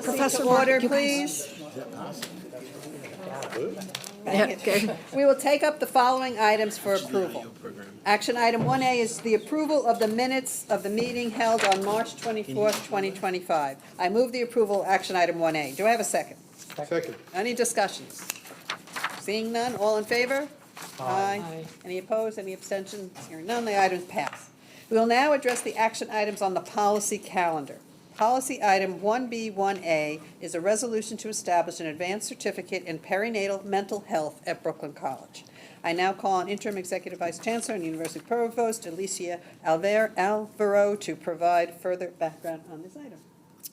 Professor Order, Mark, please. Yeah, okay. We will take up the following items for approval. Action item 1A is the approval of the minutes of the meeting held on March 24th, 2025. I move the approval of action item 1A. Do I have a second? Second. Any discussions? Seeing none, all in favor? Aye. Any opposed, any abstentions? Hearing none, the items pass. We will now address the action items on the policy calendar. Policy item 1B1A is a resolution to establish an advanced certificate in perinatal mental health at Brooklyn College. I now call on Interim Executive Vice Chancellor and University Provost Alicia Alvaro to provide further background on this item.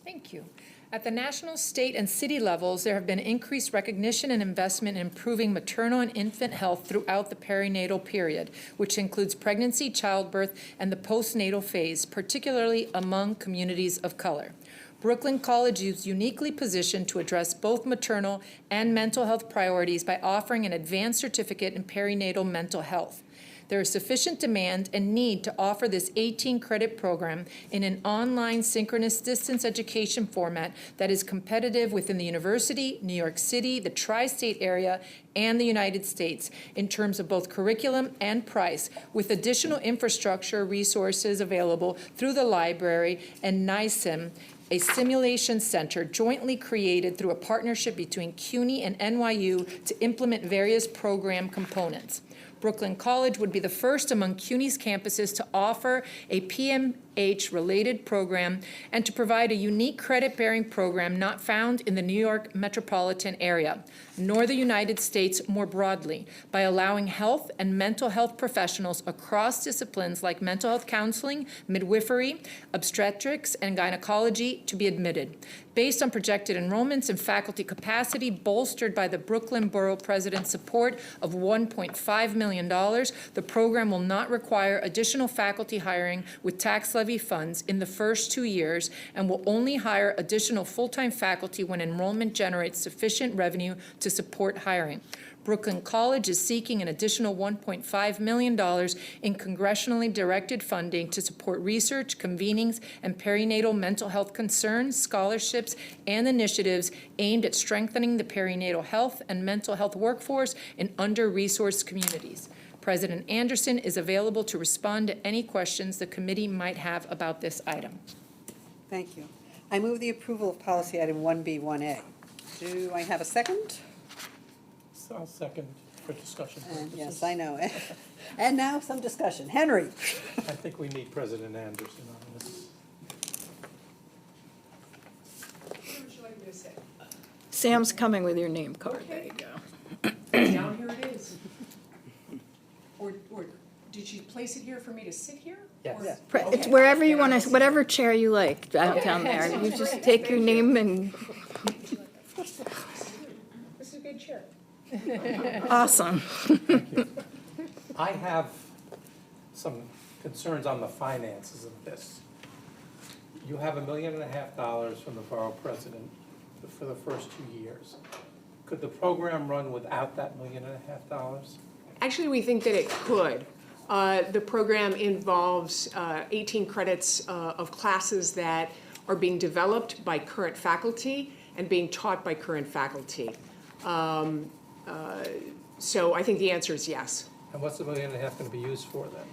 Thank you. At the national, state, and city levels, there have been increased recognition and investment in improving maternal and infant health throughout the perinatal period, which includes pregnancy, childbirth, and the postnatal phase, particularly among communities of color. Brooklyn College is uniquely positioned to address both maternal and mental health priorities by offering an advanced certificate in perinatal mental health. There is sufficient demand and need to offer this 18-credit program in an online synchronous distance education format that is competitive within the university, New York City, the tri-state area, and the United States in terms of both curriculum and price, with additional infrastructure resources available through the library and NYSIM, a simulation center jointly created through a partnership between CUNY and NYU to implement various program components. Brooklyn College would be the first among CUNY's campuses to offer a PMH-related program and to provide a unique credit-bearing program not found in the New York metropolitan area, nor the United States more broadly, by allowing health and mental health professionals across disciplines like mental health counseling, midwifery, obstetrics, and gynecology to be admitted. Based on projected enrollments and faculty capacity bolstered by the Brooklyn Borough President's support of $1.5 million, the program will not require additional faculty hiring with tax levy funds in the first 2 years and will only hire additional full-time faculty when enrollment generates sufficient revenue to support hiring. Brooklyn College is seeking an additional $1.5 million in congressionally directed funding to support research, convenings, and perinatal mental health concerns, scholarships, and initiatives aimed at strengthening the perinatal health and mental health workforce in under-resourced communities. President Anderson is available to respond to any questions the committee might have about this item. Thank you. I move the approval of policy item 1B1A. Do I have a second? I'll second for discussion And purposes. yes, I know. And now some discussion. Henry? I think we need President Anderson on this. Sam's coming with your name card. There you go. Down here it is. Or did she place it here for me to sit here? Yes. Or- Yeah. It's wherever you want to, whatever chair you like down there. You just take your name and, This is a good chair. awesome. I have some concerns on the finances of this. You have $1.5 million from the borough president for the first 2 years. Could the program run without that $1.5 million? Actually, we think that it could. The program involves 18 credits of classes that are being developed by current faculty and being taught by current faculty. So I think the answer is yes. And what's the $1.5 million going to be used for then?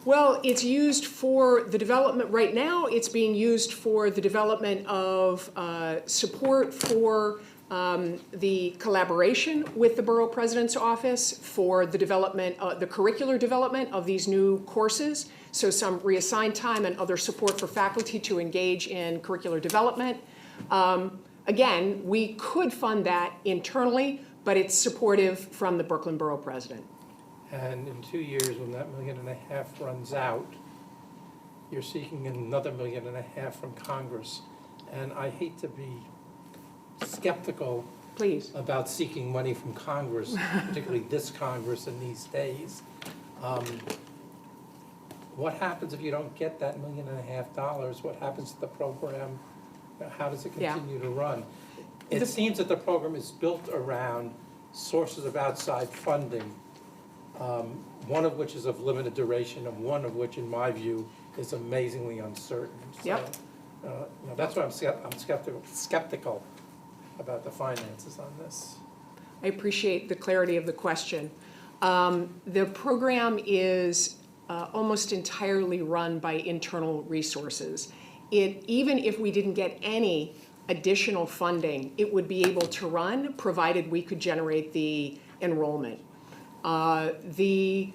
Well, it's used for the development, right now, it's being used for the development of support for the collaboration with the Borough President's Office, for the development, the curricular development of these new courses, so some reassigned time and other support for faculty to engage in curricular development. Again, we could fund that internally, but it's supportive from the Brooklyn Borough President. And in 2 years, when that $1.5 million runs out, you're seeking another $1.5 million from Congress. And I hate to be skeptical Please. about seeking money from Congress, particularly this Congress in these days. What happens if you don't get that $1.5 million? What happens to the program? How does it continue to run? It seems that the program is built around sources of outside funding, one of which is of limited duration and one of which, in my view, is amazingly uncertain. So Yep. That's why I'm skeptical about the finances on this. I appreciate the clarity of the question. The program is almost entirely run by internal resources. Even if we didn't get any additional funding, it would be able to run, provided we could generate the enrollment. The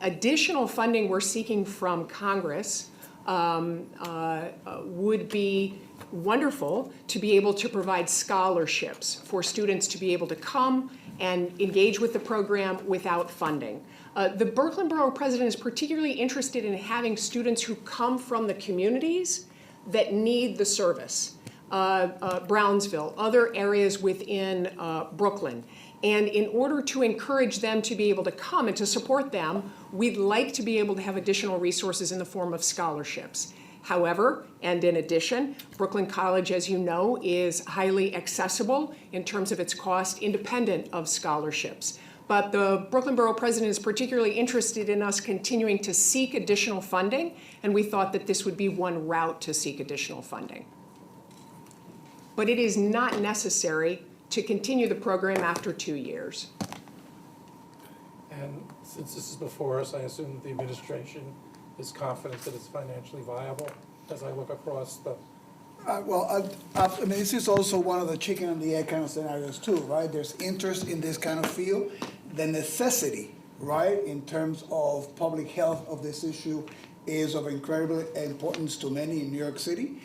additional funding we're seeking from Congress would be wonderful to be able to provide scholarships for students to be able to come and engage with the program without funding. The Brooklyn Borough President is particularly interested in having students who come from the communities that need the service. Brownsville, other areas within Brooklyn. And in order to encourage them to be able to come and to support them, we'd like to be able to have additional resources in the form of scholarships. However, and in addition, Brooklyn College, as you know, is highly accessible in terms of its cost, independent of scholarships. But the Brooklyn Borough President is particularly interested in us continuing to seek additional funding, and we thought that this would be one route to seek additional funding. But it is not necessary to continue the program after 2 years. And since this is before us, I assume that the administration is confident that it's financially viable as I look across the. I mean, this is also one of the chicken and the egg kind of scenarios too, right? There's interest in this kind of field. The necessity, right, in terms of public health of this issue is of incredible importance to many in New York City.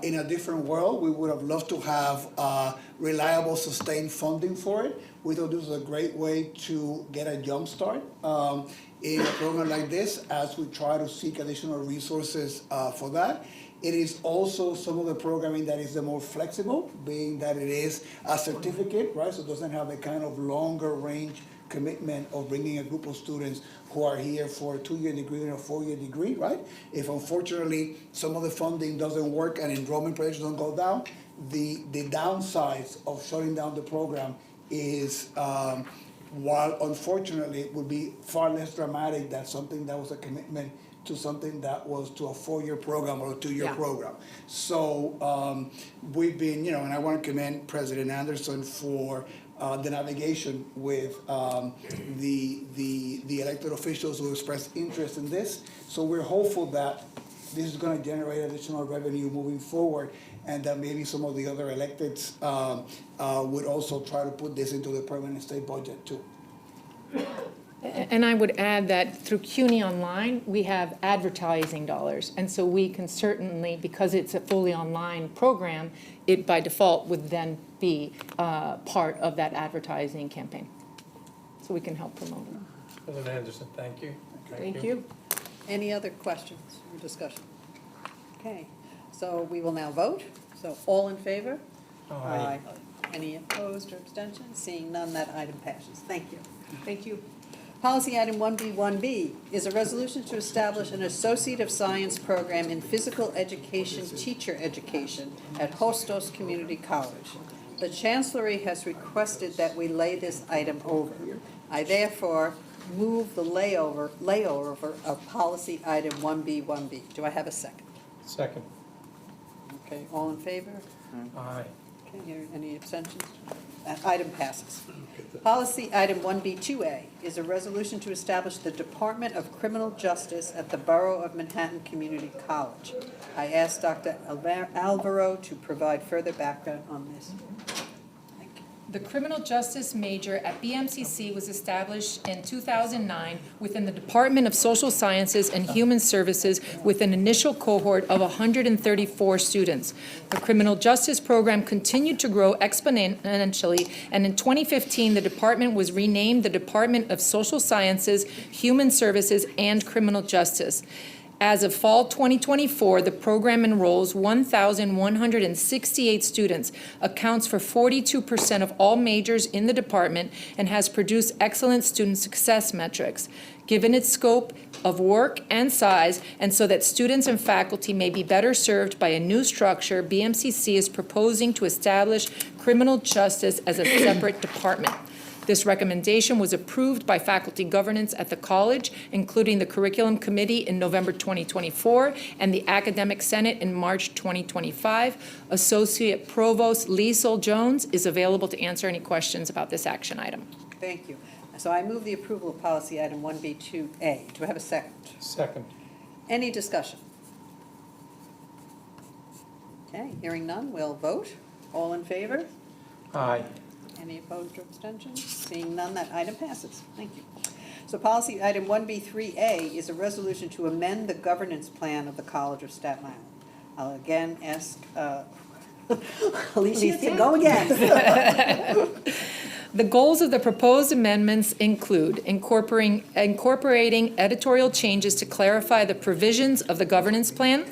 In a different world, we would have loved to have reliable, sustained funding for it. We thought this was a great way to get a jump start in a program like this as we try to seek additional resources for that. It is also some of the programming that is the more flexible, being that it is a certificate, right? So it doesn't have the kind of longer range commitment of bringing a group of students who are here for a 2-year degree and a 4-year degree, right? If unfortunately some of the funding doesn't work and enrollment projections don't go down, the downsides of shutting down the program is, while unfortunately it would be far less dramatic than something that was a commitment to something that was to a 4-year program or a 2-year program. So we've been, and I want to commend President Anderson for the navigation with the elected officials who expressed interest in this. So we're hopeful that this is going to generate additional revenue moving forward, and that maybe some of the other electeds would also try to put this into the permanent state budget too. And I would add that through CUNY Online, we have advertising dollars. And so we can certainly, because it's a fully online program, it by default would then be part of that advertising campaign. So we can help promote it. President Anderson, thank you. Thank you. Any other questions or discussion? Okay, so we will now vote. So all in favor? Aye. Any opposed or abstentions? Seeing none, that item passes. Thank you. Thank you. Policy item 1B1B is a resolution to establish an Associate of Science program in Physical Education Teacher Education at Hostos Community College. The Chancellery has requested that we lay this item over. I therefore move the layover of policy item 1B1B. Do I have a second? Second. Okay, all in favor? Aye. Okay, any abstentions? That item passes. Policy item 1B2A is a resolution to establish the Department of Criminal Justice at the Borough of Manhattan Community College. I ask Dr. Alvaro to provide further background on this. Thank you. The criminal justice major at BMCC was established in 2009 within the Department of Social Sciences and Human Services with an initial cohort of 134 students. The criminal justice program continued to grow exponentially, and in 2015, the department was renamed the Department of Social Sciences, Human Services, and Criminal Justice. As of fall 2024, the program enrolls 1,168 students, accounts for 42% of all majors in the department, and has produced excellent student success metrics. Given its scope of work and size, and so that students and faculty may be better served by a new structure, BMCC is proposing to establish criminal justice as a separate department. This recommendation was approved by faculty governance at the college, including the Curriculum Committee in November 2024 and the Academic Senate in March 2025. Associate Provost Liesel Jones is available to answer any questions about this action item. Thank you. So I move the approval of policy item 1B2A. Do I have a second? Second. Any discussion? Okay, hearing none, we'll vote. All in favor? Aye. Any opposed or abstentions? Seeing none, that item passes. Thank you. So policy item 1B3A is a resolution to amend the governance plan of the College of Staten Island. I'll again ask Alicia to go again. The goals of the proposed amendments include incorporating editorial changes to clarify the provisions of the governance plan,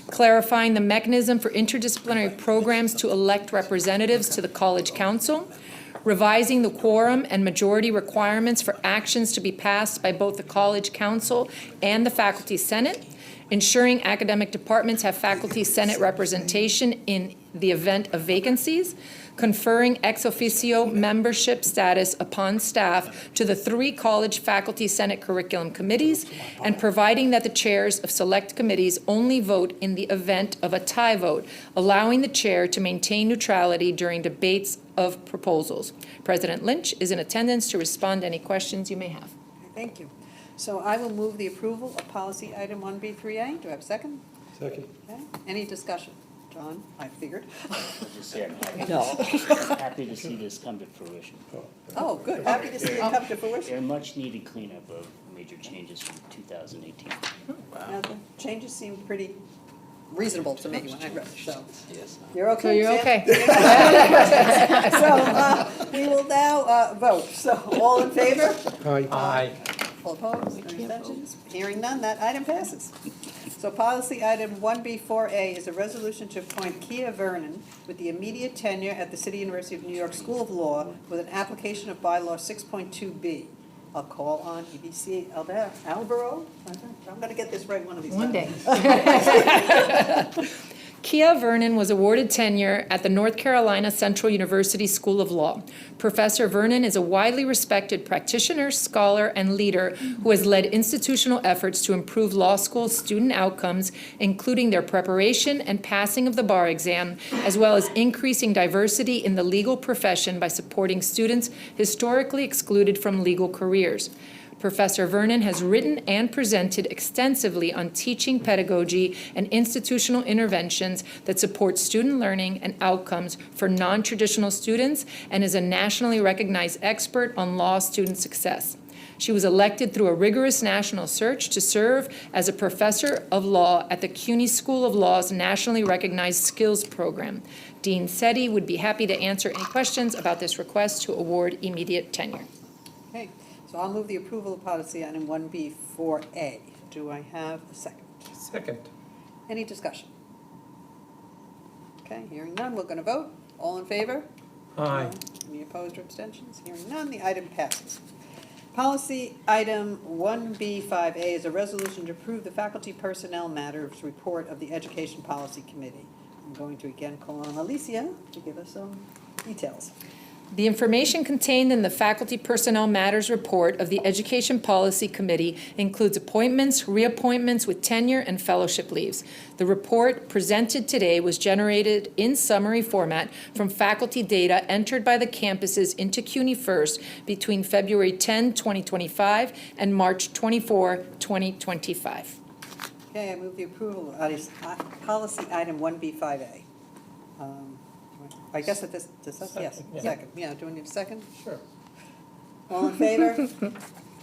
clarifying the mechanism for interdisciplinary programs to elect representatives to the College Council, revising the quorum and majority requirements for actions to be passed by both the College Council and the Faculty Senate, ensuring academic departments have Faculty Senate representation in the event of vacancies, conferring ex officio membership status upon staff to the 3 college faculty senate curriculum committees, and providing that the chairs of select committees only vote in the event of a tie vote, allowing the chair to maintain neutrality during debates of proposals. President Lynch is in attendance to respond to any questions you may have. Thank you. So I will move the approval of policy item 1B3A. Do I have a second? Second. Okay. Any discussion? John, I figured. I'll just say I'm happy to see this come to fruition. Oh, good. Happy to see it come to fruition. They're much needed cleanup of major changes from 2018. Now, the changes seem pretty reasonable to me when I read it, so. Yes. You're okay? So you're Sam? okay? So we will now vote. So all in favor? Aye. All opposed? Any abstentions? Hearing none, that item passes. So policy item 1B4A is a resolution to appoint Kia Vernon with the immediate tenure at the City University of New York School of Law with an application of bylaw 6.2B. I'll call on EBC Albero. I'm going to get this right one of these times. One day. Kia Vernon was awarded tenure at the North Carolina Central University School of Law. Professor Vernon is a widely respected practitioner, scholar, and leader who has led institutional efforts to improve law school student outcomes, including their preparation and passing of the bar exam, as well as increasing diversity in the legal profession by supporting students historically excluded from legal careers. Professor Vernon has written and presented extensively on teaching pedagogy and institutional interventions that support student learning and outcomes for non-traditional students, and is a nationally recognized expert on law student success. She was elected through a rigorous national search to serve as a professor of law at the CUNY School of Law's nationally recognized skills program. Dean Setti would be happy to answer any questions about this request to award immediate tenure. Okay, so I'll move the approval of policy item 1B4A. Do I have a second? Second. Any discussion? Okay, hearing none, we're going to vote. All in favor? Aye. Any opposed or abstentions? Hearing none, the item passes. Policy item 1B5A is a resolution to approve the faculty personnel matters report of the Education Policy Committee. I'm going to again call on Alicia to give us some details. The information contained in the Faculty Personnel Matters Report of the Education Policy Committee includes appointments, reappointments with tenure, and fellowship leaves. The report presented today was generated in summary format from faculty data entered by the campuses into CUNY First between February 10, 2025 and March 24, 2025. Okay, I move the approval of policy item 1B5A. I guess at this, yes, Second, yeah. second. Yeah, do we need a second? Sure. All in favor?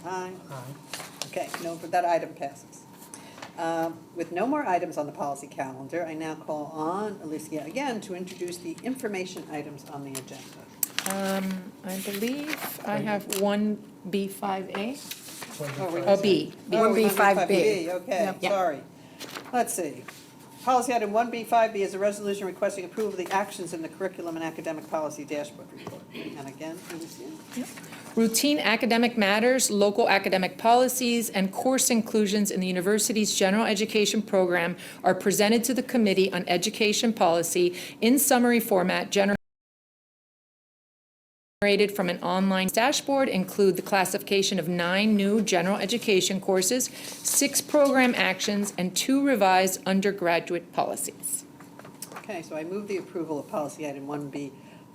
Aye. Aye. Okay, no, but that item passes. With no more items on the policy calendar, I now call on Alicia again to introduce the information items on the agenda. I believe I have 1B5A. Oh, B. Oh, we went 1B5B. Okay, Yep. sorry. Let's see. Policy item 1B5B is a resolution requesting approval of the actions in the curriculum and academic policy dashboard report. And again, Alicia? Routine academic matters, local academic policies, and course inclusions in the university's general education program are presented to the Committee on Education Policy in summary format, generated from an online dashboard include the classification of 9 new general education courses, 6 program actions, and 2 revised undergraduate policies. Okay, so I move the approval of policy item 1B,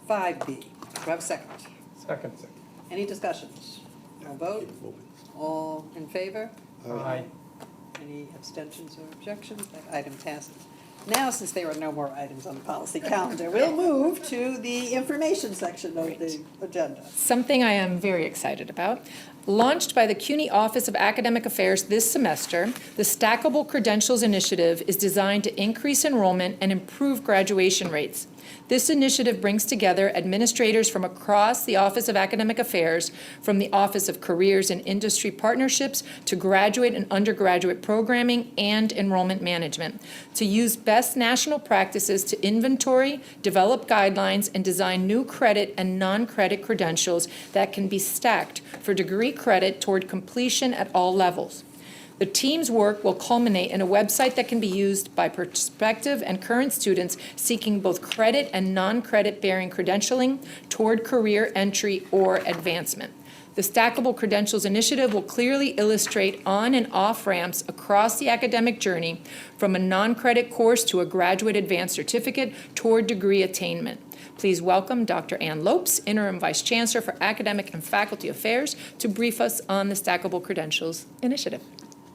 5B. Do I have a second? Second. Any discussions? No vote? All in favor? Aye. Any abstentions or objections? That item passes. Now, since there are no more items on the policy calendar, we'll move to the information section of the agenda. Something I am very excited about. Launched by the CUNY Office of Academic Affairs this semester, the Stackable Credentials Initiative is designed to increase enrollment and improve graduation rates. This initiative brings together administrators from across the Office of Academic Affairs, from the Office of Careers and Industry Partnerships to graduate and undergraduate programming and enrollment management, to use best national practices to inventory, develop guidelines, and design new credit and non-credit credentials that can be stacked for degree credit toward completion at all levels. The team's work will culminate in a website that can be used by prospective and current students seeking both credit and non-credit bearing credentialing toward career entry or advancement. The Stackable Credentials Initiative will clearly illustrate on and off ramps across the academic journey, from a non-credit course to a graduate advanced certificate toward degree attainment. Please welcome Dr. Ann Lopes, Interim Vice Chancellor for Academic and Faculty Affairs, to brief us on the Stackable Credentials Initiative.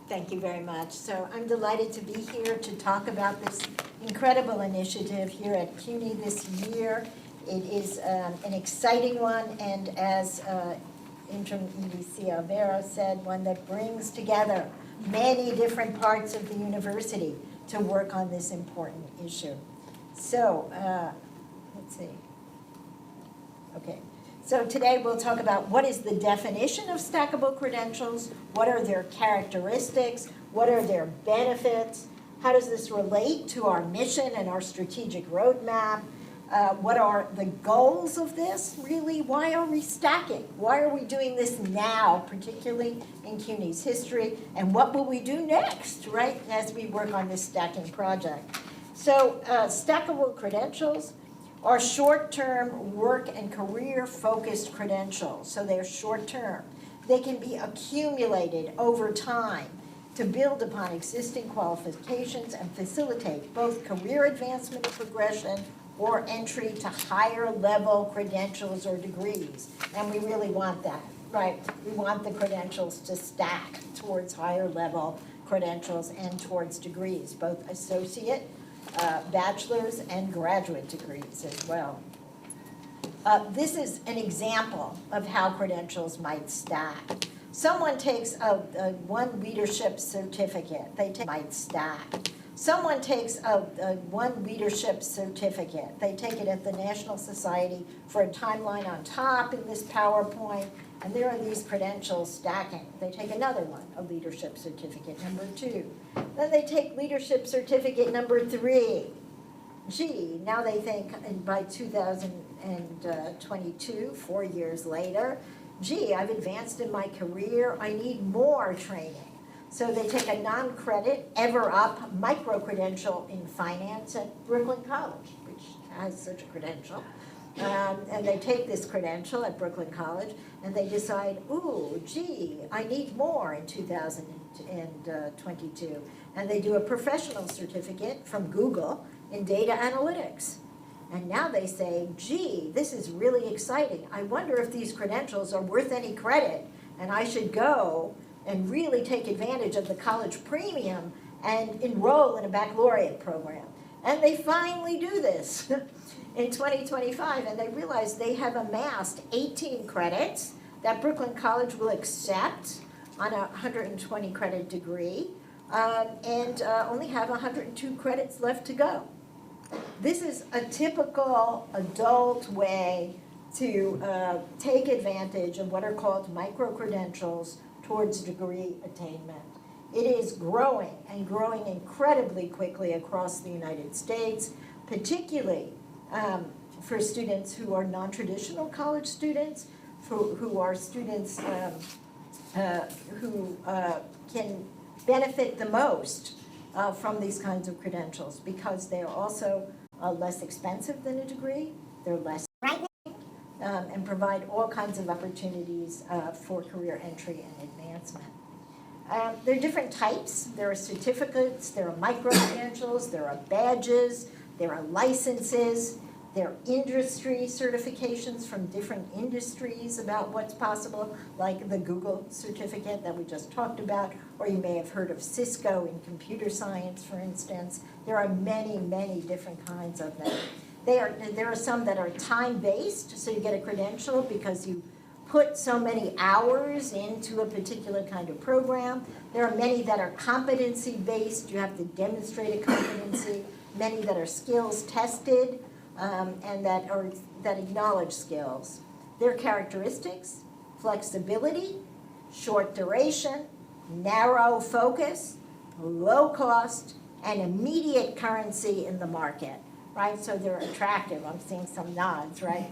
Thank you very much. So I'm delighted to be here to talk about this incredible initiative here at CUNY this year. It is an exciting one, and as Interim EDC Alvaro said, one that brings together many different parts of the university to work on this important issue. So, let's see. Okay. So today we'll talk about what is the definition of stackable credentials, what are their characteristics, what are their benefits, how does this relate to our mission and our strategic roadmap, what are the goals of this, really, why are we stacking, why are we doing this now, particularly in CUNY's history, and what will we do next, right, as we work on this stacking project. So stackable credentials are short-term work and career-focused credentials, so they're short-term. They can be accumulated over time to build upon existing qualifications and facilitate both career advancement and progression or entry to higher level credentials or degrees. And we really want that, right? We want the credentials to stack towards higher level credentials and towards degrees, both associate, bachelor's and graduate degrees as well. This is an example of how credentials might stack. Someone takes one leadership certificate. Might stack. Someone takes one leadership certificate. They take it at the National Society for a timeline on top in this PowerPoint, and there are these credentials stacking. They take another one, a leadership certificate number 2. Then they take leadership certificate number 3. Gee, now they think by 2022, 4 years later, gee, I've advanced in my career, I need more training. So they take a non-credit, ever-up micro-credential in finance at Brooklyn College, which has such a credential. And they take this credential at Brooklyn College, and they decide, ooh, gee, I need more in 2022. And they do a professional certificate from Google in data analytics. And now they say, gee, this is really exciting. I wonder if these credentials are worth any credit, and I should go and really take advantage of the college premium and enroll in a baccalaureate program. And they finally do this in 2025, and they realize they have amassed 18 credits that Brooklyn College will accept on a 120 credit degree, and only have 102 credits left to go. This is a typical adult way to take advantage of what are called micro-credentials towards degree attainment. It is growing, and growing incredibly quickly across the United States, particularly for students who are non-traditional college students, who are students who can benefit the most from these kinds of credentials, because they're also less expensive than a degree, they're less and provide all kinds of opportunities for career entry and advancement. There are different types. There are certificates, there are micro-credentials, there are badges, there are licenses, there are industry certifications from different industries about what's possible, like the Google certificate that we just talked about, or you may have heard of Cisco in computer science, for instance. There are many, many different kinds of them. There are some that are time-based, so you get a credential because you put so many hours into a particular kind of program. There are many that are competency-based, you have to demonstrate a competency. Many that are skills-tested, and that acknowledge skills. Their characteristics: flexibility, short duration, narrow focus, low cost, and immediate currency in the market, right? So they're attractive. I'm seeing some nods, right,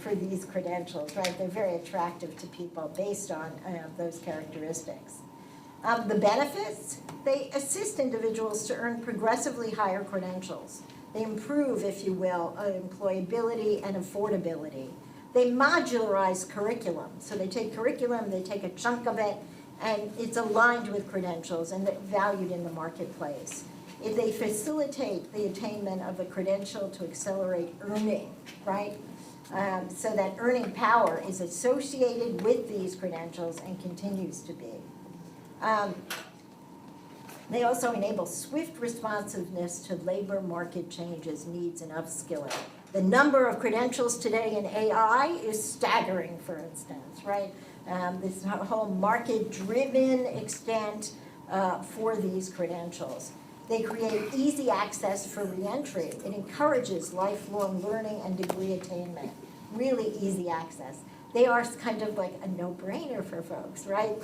for these credentials, right? They're very attractive to people based on those characteristics. The benefits: they assist individuals to earn progressively higher credentials. They improve, if you will, employability and affordability. They modularize curriculum. So they take curriculum, they take a chunk of it, and it's aligned with credentials and they're valued in the marketplace. If they facilitate the attainment of a credential to accelerate earning, right? So that earning power is associated with these credentials and continues to be. They also enable swift responsiveness to labor market changes, needs, and upskilling. The number of credentials today in AI is staggering, for instance, right? This whole market-driven extent for these credentials. They create easy access for reentry. It encourages lifelong learning and degree attainment. Really easy access. They are kind of like a no-brainer for folks, right,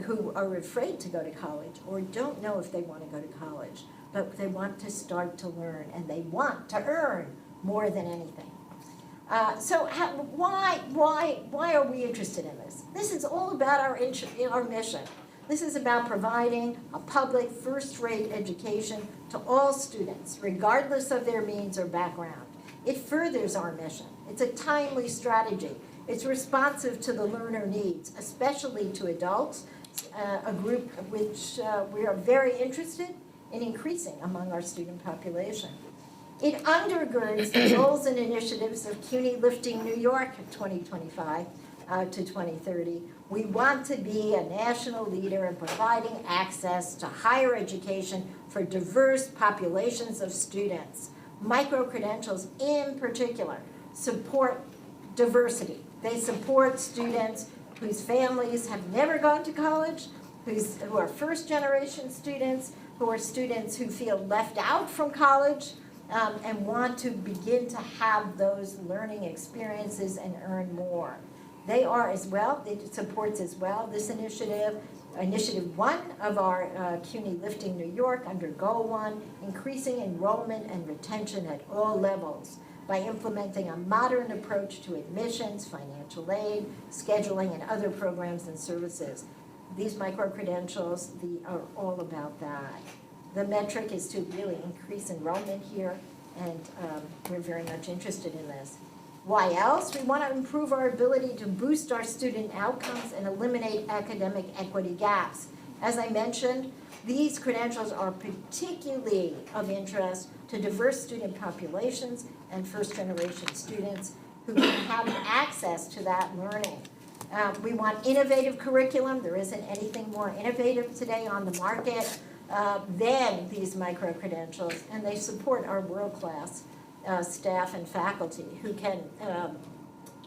who are afraid to go to college or don't know if they want to go to college, but they want to start to learn and they want to earn more than anything. Why are we interested in this? This is all about our mission. This is about providing a public first-rate education to all students, regardless of their means or background. It furthers our mission. It's a timely strategy. It's responsive to the learner needs, especially to adults, a group which we are very interested in increasing among our student population. It undergirds the goals and initiatives of CUNY Lifting New York 2025 to 2030. We want to be a national leader in providing access to higher education for diverse populations of students. Micro-credentials in particular support diversity. They support students whose families have never gone to college, who are first-generation students, who are students who feel left out from college, and want to begin to have those learning experiences and earn more. They are as well, it supports as well this initiative, Initiative 1 of our CUNY Lifting New York under Goal 1, increasing enrollment and retention at all levels by implementing a modern approach to admissions, financial aid, scheduling, and other programs and services. These micro-credentials are all about that. The metric is to really increase enrollment here, and we're very much interested in this. Why else? We want to improve our ability to boost our student outcomes and eliminate academic equity gaps. As I mentioned, these credentials are particularly of interest to diverse student populations and first-generation students who can have access to that learning. We want innovative curriculum. There isn't anything more innovative today on the market than these micro-credentials, and they support our world-class staff and faculty who can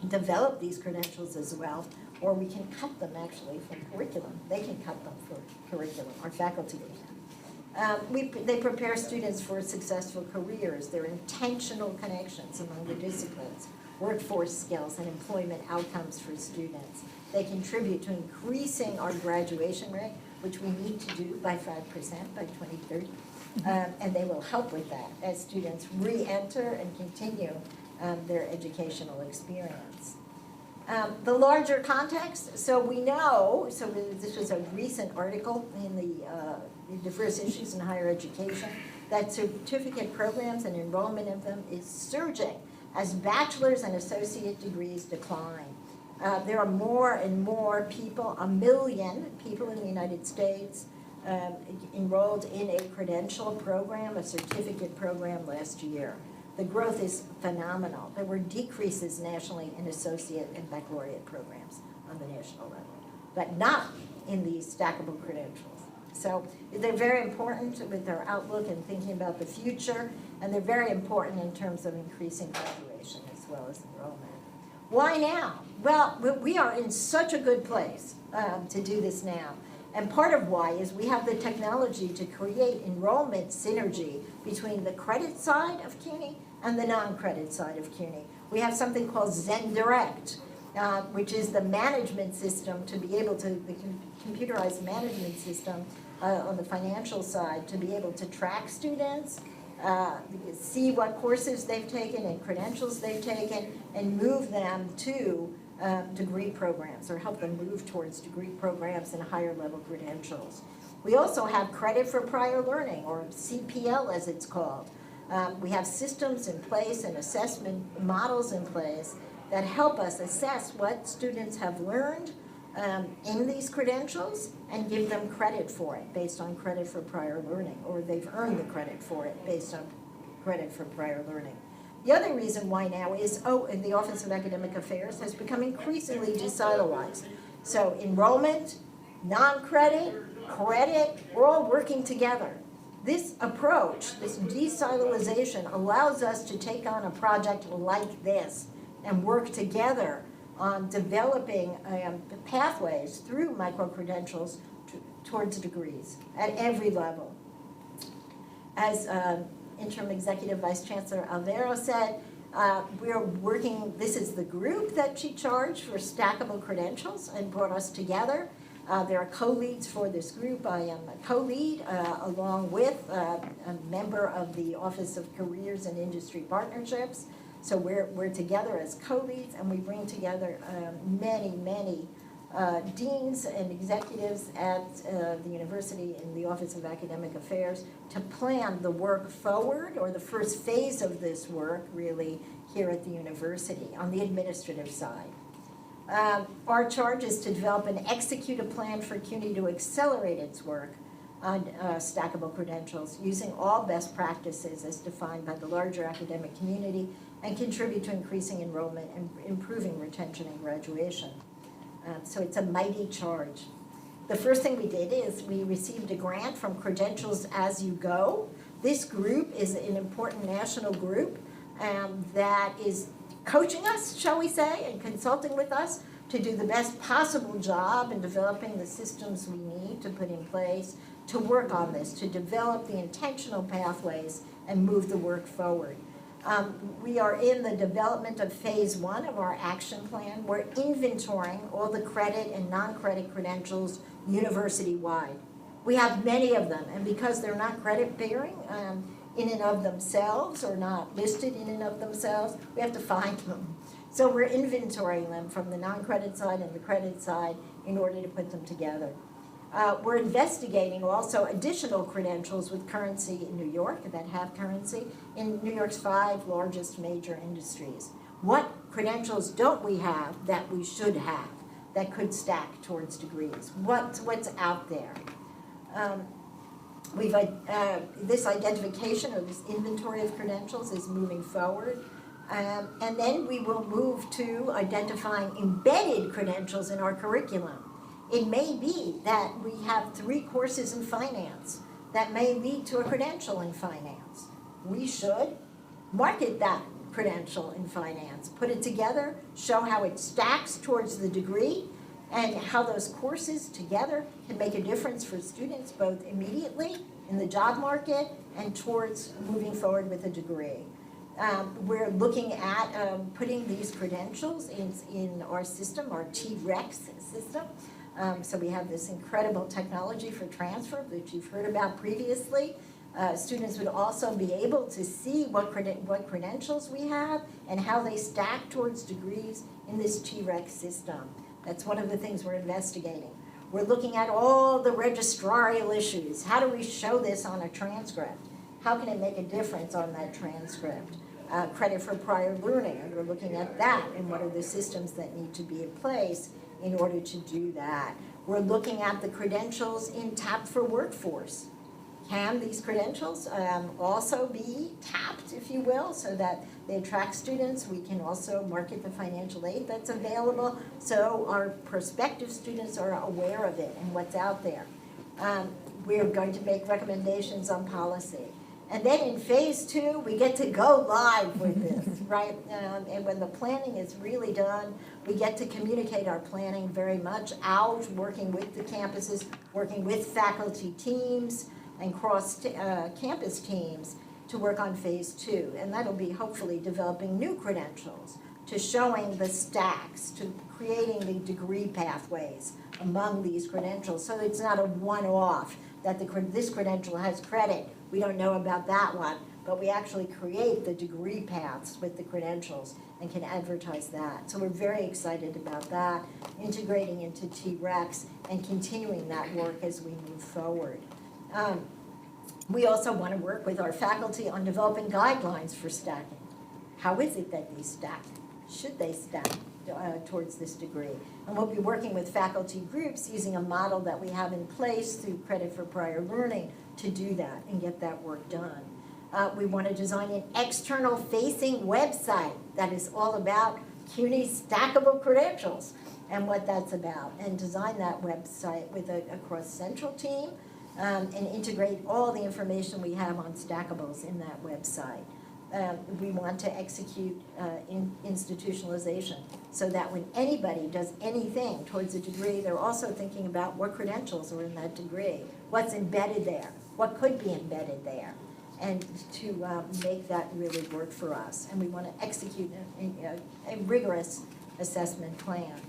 develop these credentials as well, or we can cut them actually from curriculum. They can cut them for curriculum, our faculty can. They prepare students for successful careers. They're intentional connections among the disciplines, workforce skills, and employment outcomes for students. They contribute to increasing our graduation rate, which we need to do by 5% by 2030. And they will help with that as students re-enter and continue their educational experience. The larger context, so we know, so this was a recent article in the Diverse Issues in Higher Education, that certificate programs and enrollment of them is surging as bachelor's and associate degrees decline. There are more and more people, 1 million people in the United States, enrolled in a credential program, a certificate program last year. The growth is phenomenal. There were decreases nationally in associate and baccalaureate programs on the national level, but not in these stackable credentials. So they're very important with their outlook and thinking about the future, and they're very important in terms of increasing graduation as well as enrollment. Why now? Well, we are in such a good place to do this now. And part of why is we have the technology to create enrollment synergy between the credit side of CUNY and the non-credit side of CUNY. We have something called Zen Direct, which is the management system to be able to, the computerized management system on the financial side to be able to track students, see what courses they've taken and credentials they've taken, and move them to degree programs, or help them move towards degree programs and higher level credentials. We also have credit for prior learning, or CPL as it's called. We have systems in place and assessment models in place that help us assess what students have learned in these credentials and give them credit for it based on credit for prior learning, or they've earned the credit for it based on credit for prior learning. The other reason why now is, the Office of Academic Affairs has become increasingly desiloized. So enrollment, non-credit, credit, we're all working together. This approach, this desilozation, allows us to take on a project like this and work together on developing pathways through micro-credentials towards degrees at every level. As Interim Executive Vice Chancellor Alvaro said, we're working, this is the group that she charged for stackable credentials and brought us together. There are co-leads for this group. I am a co-lead along with a member of the Office of Careers and Industry Partnerships. So we're together as co-leads, and we bring together many deans and executives at the university in the Office of Academic Affairs to plan the work forward, or the first phase of this work really here at the university on the administrative side. Our charge is to develop and execute a plan for CUNY to accelerate its work on stackable credentials using all best practices as defined by the larger academic community, and contribute to increasing enrollment and improving retention and graduation. So it's a mighty charge. The first thing we did is we received a grant from Credentials As You Go. This group is an important national group that is coaching us, shall we say, and consulting with us to do the best possible job in developing the systems we need to put in place to work on this, to develop the intentional pathways and move the work forward. We are in the development of phase 1 of our action plan. We're inventorying all the credit and non-credit credentials university-wide. We have many of them, and because they're not credit-bearing in and of themselves, or not listed in and of themselves, we have to find them. So we're inventorying them from the non-credit side and the credit side in order to put them together. We're investigating also additional credentials with currency in New York that have currency in New York's 5 largest major industries. What credentials don't we have that we should have that could stack towards degrees? What's out there? This identification, or this inventory of credentials, is moving forward. And then we will move to identifying embedded credentials in our curriculum. It may be that we have 3 courses in finance that may lead to a credential in finance. We should market that credential in finance, put it together, show how it stacks towards the degree, and how those courses together can make a difference for students both immediately in the job market and towards moving forward with a degree. We're looking at putting these credentials in our system, our T-REX system. So we have this incredible technology for transfer that you've heard about previously. Students would also be able to see what credentials we have and how they stack towards degrees in this T-REX system. That's one of the things we're investigating. We're looking at all the registrarial issues. How do we show this on a transcript? How can it make a difference on that transcript? credit for prior learning, and we're looking at that and what are the systems that need to be in place in order to do that. We're looking at the credentials in Tap for Workforce. Can these credentials also be tapped, if you will, so that they attract students? We can also market the financial aid that's available, so our prospective students are aware of it and what's out there. We're going to make recommendations on policy. And then in phase 2, we get to go live with this, right? And when the planning is really done, we get to communicate our planning very much out, working with the campuses, working with faculty teams and cross-campus teams to work on phase 2. And that'll be hopefully developing new credentials, to showing the stacks, to creating the degree pathways among these credentials, so it's not a one-off, that this credential has credit. We don't know about that one, but we actually create the degree paths with the credentials and can advertise that. So we're very excited about that, integrating into T-REX and continuing that work as we move forward. We also want to work with our faculty on developing guidelines for stacking. How is it that they stack? Should they stack towards this degree? And we'll be working with faculty groups using a model that we have in place through Credit for Prior Learning to do that and get that work done. We want to design an external facing website that is all about CUNY stackable credentials and what that's about, and design that website with a cross-central team and integrate all the information we have on stackables in that website. We want to execute institutionalization so that when anybody does anything towards a degree, they're also thinking about what credentials are in that degree, what's embedded there, what could be embedded there, and to make that really work for us. And we want to execute a rigorous assessment plan.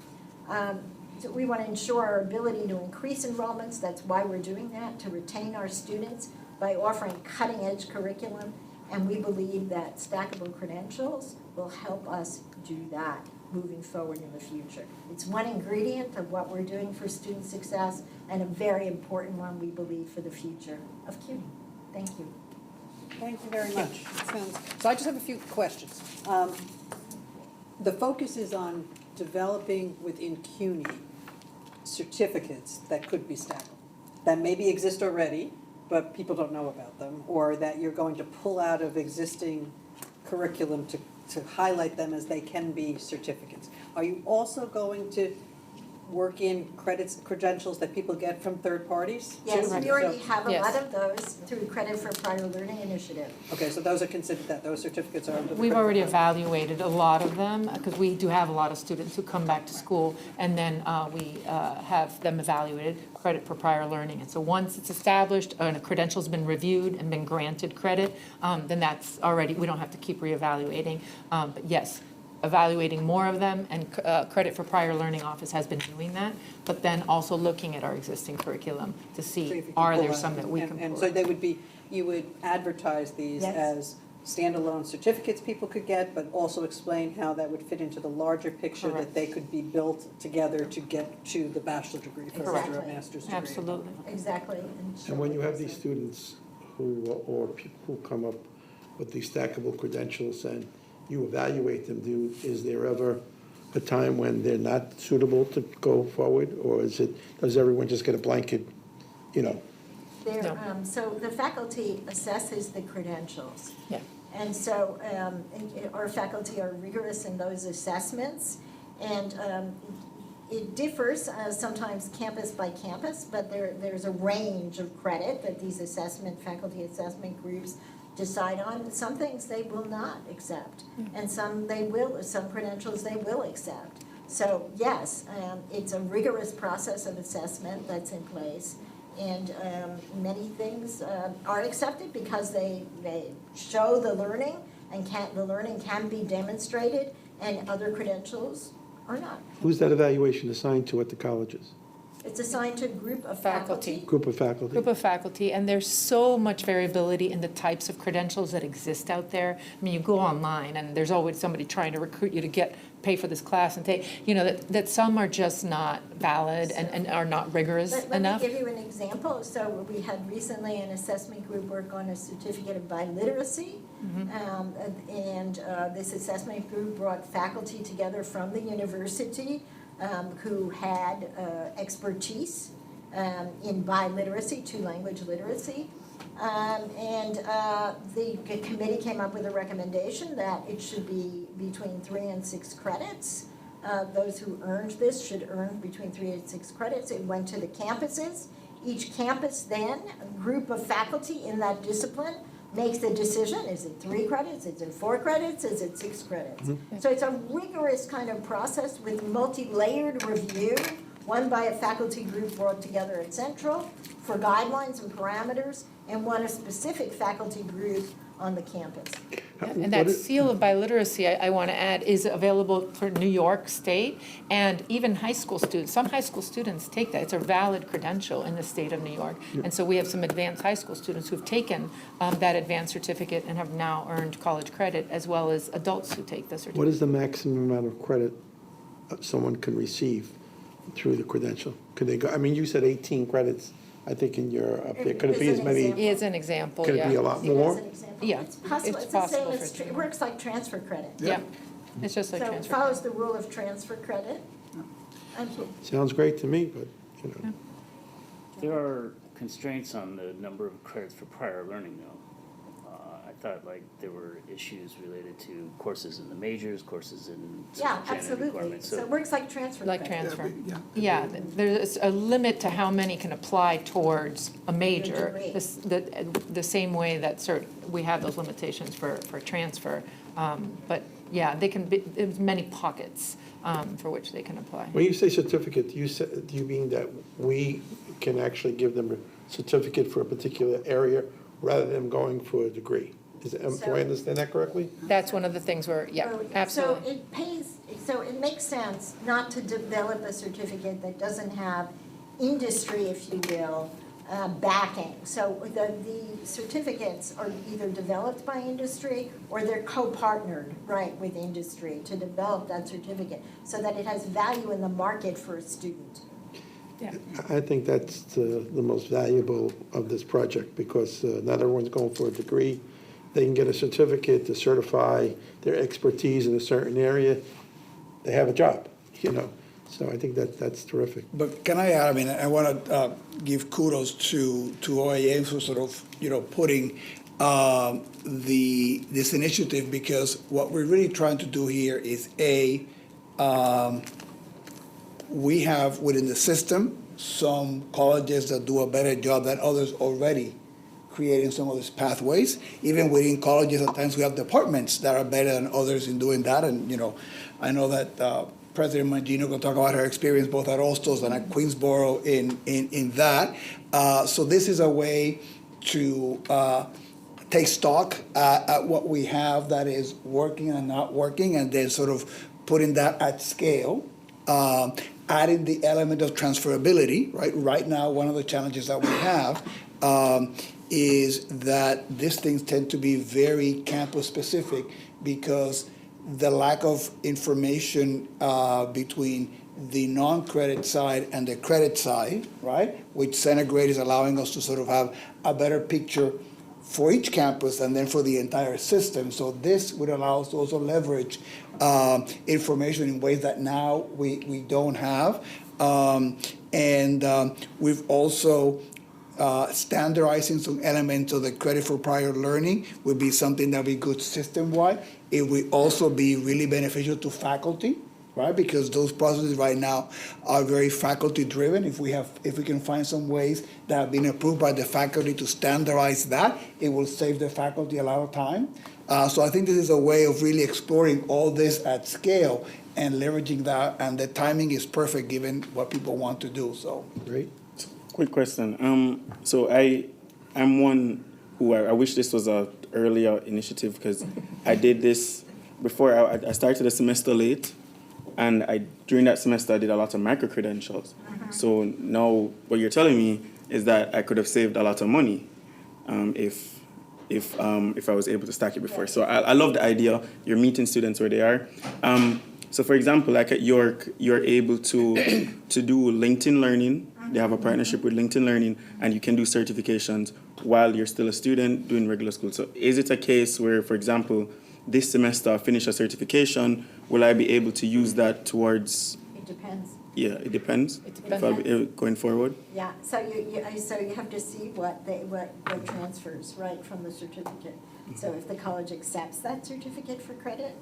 So we want to ensure our ability to increase enrollments. That's why we're doing that, to retain our students by offering cutting-edge curriculum. And we believe that stackable credentials will help us do that moving forward in the future. It's one ingredient of what we're doing for student success, and a very important one, we believe, for the future of CUNY. Thank you. Thank you very much. So I just have a few questions. The focus is on developing within CUNY certificates that could be stackable, that maybe exist already, but people don't know about them, or that you're going to pull out of existing curriculum to highlight them as they can be certificates. Are you also going to work in credentials that people get from third parties? Yes, we already have a Yes. lot of those through Credit for Prior Learning Initiative. Okay, so those are considered, that those certificates are under the. We've already evaluated a lot of them, because we do have a lot of students who come back to school, and then we have them evaluated, credit for prior learning. And so once it's established and a credential's been reviewed and been granted credit, then that's already, we don't have to keep reevaluating. But yes, evaluating more of them, and Credit for Prior Learning Office has been doing that, but then also looking at our existing curriculum to So see, if you can are pull there out- some that we can And pull so out? they would be, you would advertise these Yes. as standalone certificates people could get, but also explain how that would fit into the larger picture, that Correct. they could be built together to get to the bachelor degree first or a Exactly. master's degree. Absolutely. Exactly. And when you have these students who, or people who come up with these stackable credentials and you evaluate them, is there ever a time when they're not suitable to go forward? Or does everyone just get a blanket, No. So the faculty assesses the credentials. Yeah. And so our faculty are rigorous in those assessments. And it differs sometimes campus by campus, but there's a range of credit that these faculty assessment groups decide on. Some things they will not accept, and some credentials they will accept. So yes, it's a rigorous process of assessment that's in place, and many things are accepted because they show the learning, and the learning can be demonstrated, and other credentials are not. who's that evaluation assigned to at the colleges? It's assigned to a group of Faculty. faculty. Group of faculty? Group of faculty, and there's so much variability in the types of credentials that exist out there. I mean, you go online, and there's always somebody trying to recruit you to get pay for this class and take, that some are just not valid and are not rigorous enough. Let me give you an example. So we had recently an assessment group work on a certificate of biliteracy. And this assessment group brought faculty together from the university who had expertise in biliteracy, two-language literacy. And the committee came up with a recommendation that it should be between 3 and 6 credits. Those who earned this should earn between 3 and 6 credits. It went to the campuses. Each campus then, a group of faculty in that discipline, makes the decision, is it 3 credits, is it 4 credits, is it 6 credits? So it's a rigorous kind of process with multi-layered review, one by a faculty group brought together at Central for guidelines and parameters, and one a specific faculty group on the campus. And that seal of biliteracy, I want to add, is available for New York State and even high school students. Some high school students take that. It's a valid credential in the state of New York. And so we have some advanced high school students who've taken that advanced certificate and have now earned college credit, as well as adults who take the certificate. What is the maximum amount of credit someone can receive through the credential? Could they go, I mean, you said 18 credits, I think in your, up there. Could it be as many? Is an example, Could it be a yeah. lot See, that's more? an example. Yeah, It's possible, it's it's the same possible as, for it works like transfer credit. Yeah, it's just like So it transfer. follows the rule of transfer credit. Sounds great to me, but, There are constraints on the number of credits for prior learning, though. I thought like there were issues related to courses in the majors, courses in Yeah, general absolutely. requirements. So it works like transfer Like credit. transfer. Yeah. Yeah, there's a limit to how many can apply towards a major, degree. the same way that we have those limitations for transfer. But yeah, they can be, there's many pockets for which they can apply. when you say certificate, do you mean that we can actually give them a certificate for a particular area rather than going for a degree? Do I understand that correctly? That's one of the things where, yeah, absolutely. So it makes sense not to develop a certificate that doesn't have industry, if you will, backing. So the certificates are either developed by industry or they're co-partnered, right, with industry to develop that certificate so that it has value in the market for a student. I think that's the most valuable of this project because not everyone's going for a degree. They can get a certificate to certify their expertise in a certain area. They have a job, So I think that's terrific. But can I add, I mean, I want to give kudos to OAA for sort of, putting this initiative, because what we're really trying to do here is, we have within the system some colleges that do a better job than others already creating some of these pathways. Even within colleges, at times we have departments that are better than others in doing that. And, I know that President Mangino will talk about her experience both at Ostos and at Queensboro in that. So this is a way to take stock at what we have that is working and not working, and then sort of putting that at scale. Adding the element of transferability, right? Right now, one of the challenges that we have is that these things tend to be very campus-specific because the lack of information between the non-credit side and the credit side, right? Which Center Grade is allowing us to sort of have a better picture for each campus and then for the entire system. So this would allow us to also leverage information in ways that now we don't have. We've also standardizing some elements of the credit for prior learning would be something that would be good system-wide. It would also be really beneficial to faculty, right? Because those processes right now are very faculty-driven. If we can find some ways that have been approved by the faculty to standardize that, it will save the faculty a lot of time. So I think this is a way of really exploring all this at scale and leveraging that, and the timing is perfect given what people want to do, so. Great. Quick question. So I'm one who I wish this was a earlier initiative because I did this before. I started the semester late, and during that semester I did a lot of micro credentials. So now what you're telling me is that I could have saved a lot of money if I was able to stack it before. So I love the idea. You're meeting students where they are. So for example, like at York, you're able to do LinkedIn Learning. They have a partnership with LinkedIn Learning, and you can do certifications while you're still a student doing regular school. So is it a case where, for example, this semester I finish a certification, will I be able to use that towards? It depends. Yeah, it depends. It depends. If I'll be able, going forward. Yeah, so you have to see what transfers, right, from the certificate. So if the college accepts that certificate for credit,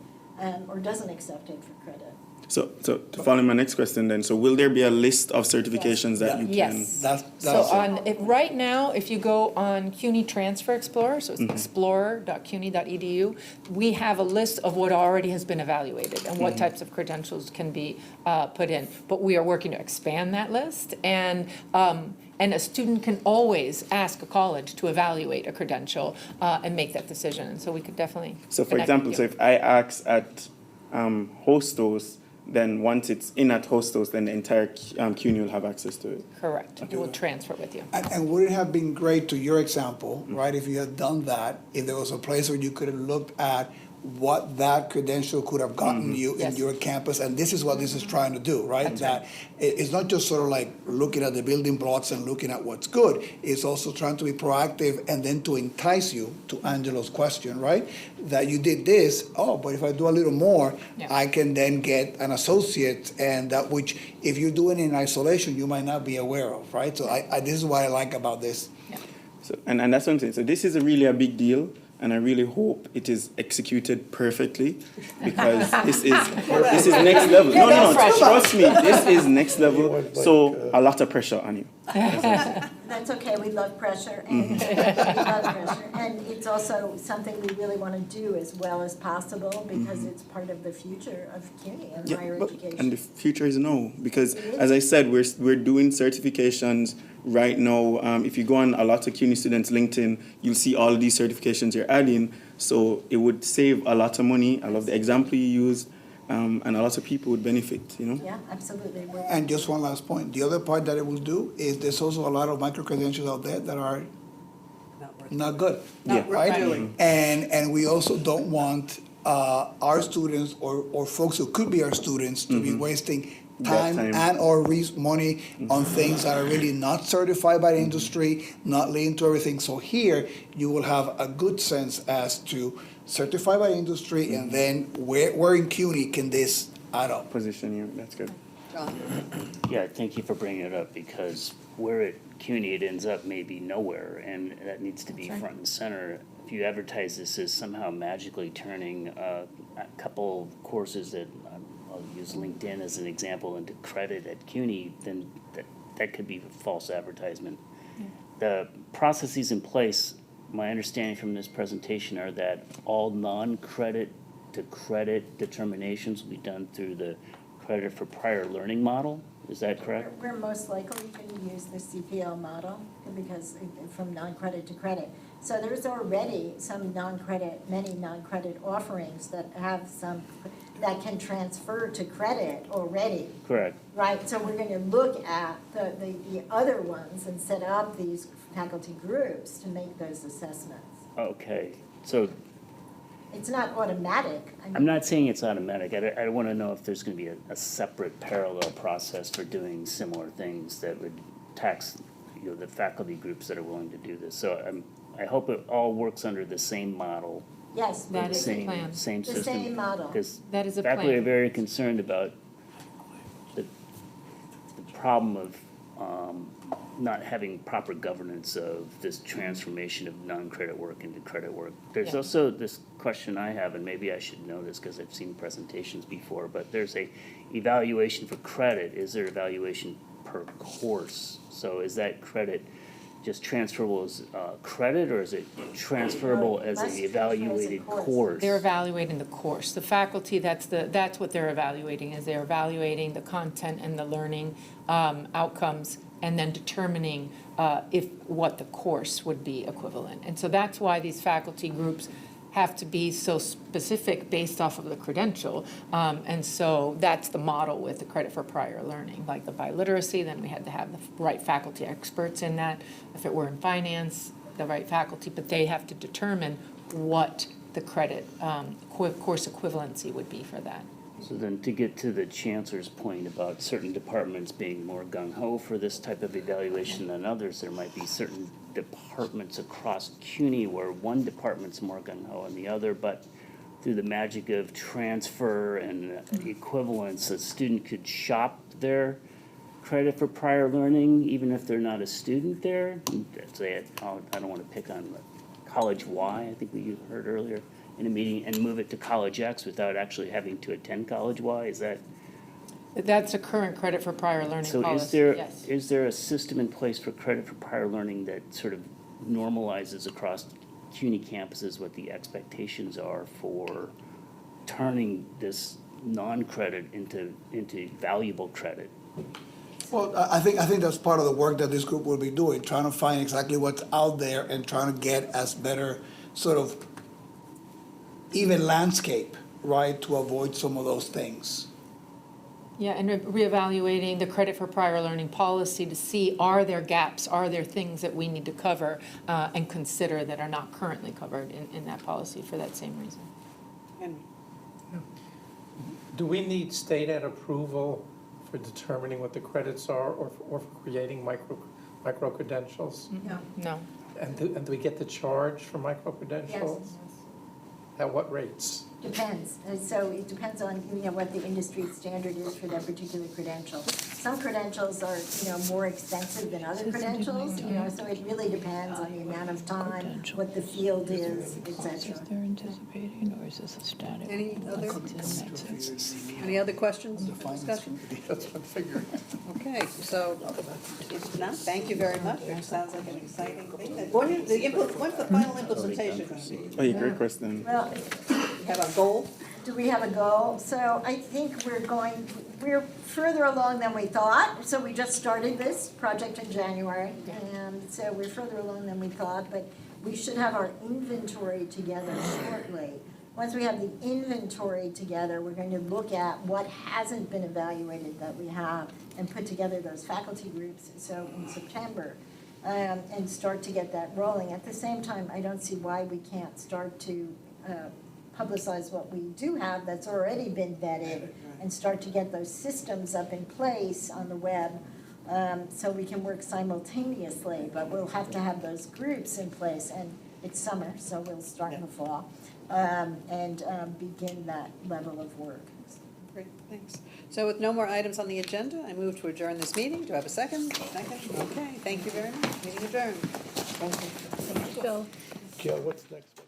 or doesn't accept it for credit. So to follow my next question then, so will there be a list of certifications that you can? Yes. That's So it. right now, if you go on CUNY Transfer Explorer, so it's explorer.cuny.edu, we have a list of what already has been evaluated and what types of credentials can be put in. But we are working to expand that list, and a student can always ask a college to evaluate a credential and make that decision. And so we could definitely So for connect example, with so you. if I ask at Hostos, then once it's in at Hostos, then the entire CUNY will have access to it. Correct. We'll transfer with you. And would it have been great, to your example, right, if you had done that, if there was a place where you could have looked at what that credential could have gotten you in Yes. your campus, and this is what this is trying to do, right? That it's not just sort of like looking at the building blocks and looking at what's good, it's also trying to be proactive and then to entice you, to Angelo's question, right? That you did this, but if I do a little more, Yeah. I can then get an associate, and that which, if you're doing it in isolation, you might not be aware of, right? So this is what I like about this. So and that's what I'm saying. So this is really a big deal, and I really hope it is executed perfectly, because this is next level. No, trust me, this is next level. So a lot of pressure on you. That's okay, we love pressure, and we love pressure. And it's also something we really want to do as well as possible, because it's part of the future of CUNY and higher And education. the future is no, because It is. as I said, we're doing certifications right now. If you go on a lot of CUNY students' LinkedIn, you'll see all of these certifications you're adding. So it would save a lot of money. I love the example you used, and a lot of people would benefit, you know? Yeah, absolutely. And just one last point, the other part that it will do is there's also a lot of micro-credentials out there that are not good, Yeah. right? And we also don't want our students or folks who could be our students to be wasting time time. and or money on things that are really not certified by the industry, not leading to everything. So here, you will have a good sense as to certified by industry, and then where in CUNY can this add up? Position you, that's good. John? Yeah, thank you for bringing it up, because where at CUNY it ends up may be nowhere, and that needs to be front and center. If you advertise this as somehow magically turning a couple of courses that, I'll use LinkedIn as an example, into credit at CUNY, then that could be false advertisement. The processes in place, my understanding from this presentation, are that all non-credit to credit determinations will be done through the credit for prior learning model. Is that correct? We're most likely going to use the CPL model, because from non-credit to credit. So there's already some many non-credit offerings that have that can transfer to credit already. Correct. Right, so we're going to look at the other ones and set up these faculty groups to make those assessments. Okay, so It's not automatic. I'm not saying it's automatic. I want to know if there's going to be a separate parallel process for doing similar things that would tax, the faculty groups that are willing to do this. So I hope it all works under the same model. Yes, That is the Same, plan. same The system. same model. Because That is a faculty plan. are very concerned about the problem of not having proper governance of this transformation of non-credit work into credit work. There's Yeah. also this question I have, and maybe I should know this because I've seen presentations before, but there's a evaluation for credit. Is there evaluation per course? So is that credit just transferable as credit, or is it transferable No, as must an transfer as a evaluated course. course? They're evaluating the course. The faculty, that's what they're evaluating, is they're evaluating the content and the learning outcomes, and then determining what the course would be equivalent. And so that's why these faculty groups have to be so specific based off of the credential. And so that's the model with the credit for prior learning, like the biliteracy, then we had to have the right faculty experts in that. If it were in finance, the right faculty, but they have to determine what the credit course equivalency would be for that. So then to get to the chancellor's point about certain departments being more gung-ho for this type of evaluation than others, there might be certain departments across CUNY where one department's more gung-ho than the other, but through the magic of transfer and equivalence, a student could shop their credit for prior learning, even if they're not a student there. Say, I don't want to pick on College Y, I think we heard earlier in a meeting, and move it to College X without actually having to attend College Y. Is that, That's a current credit for prior learning so policy, yes. is there a system in place for credit for prior learning that sort of normalizes across CUNY campuses what the expectations are for turning this non-credit into valuable credit? Well, I think that's part of the work that this group will be doing, trying to find exactly what's out there and trying to get as better sort of even landscape, right, to avoid some of those things. Yeah, and reevaluating the credit for prior learning policy to see, are there gaps, are there things that we need to cover and consider that are not currently covered in that policy for that same reason? Henry? Do we need state ed approval for determining what the credits are or for creating micro credentials? No. No. And do we get the charge for micro credentials? At what rates? Depends. So it depends on, what the industry standard is for that particular credential. Some credentials are, more expensive than other credentials, so it really depends on the amount of time, what the field is, et cetera. They're anticipating, or is this a static? Any other questions, discussion? That's what I'm figuring. Okay, so if not, thank you very much. It sounds like an exciting thing. When's the final implementation going to be? Oh, yeah, great question. Well, You have a goal? do we have a goal? So I think we're further along than we thought. So we just started this project in January, and so we're further along than we thought, but we should have our inventory together shortly. Once we have the inventory together, we're going to look at what hasn't been evaluated that we have and put together those faculty groups, so in September, and start to get that rolling. At the same time, I don't see why we can't start to publicize what we do have that's already been vetted and start to get those systems up in place on the web, so we can work simultaneously, but we'll have to have those groups in place, and it's summer, so we'll start in the fall, and begin that level of work. Great, thanks. So with no more items on the agenda, I move to adjourn this meeting. Do I have a second? Second? Okay, thank you very much. Meeting adjourned. Thank you, Bill. Jill, what's next?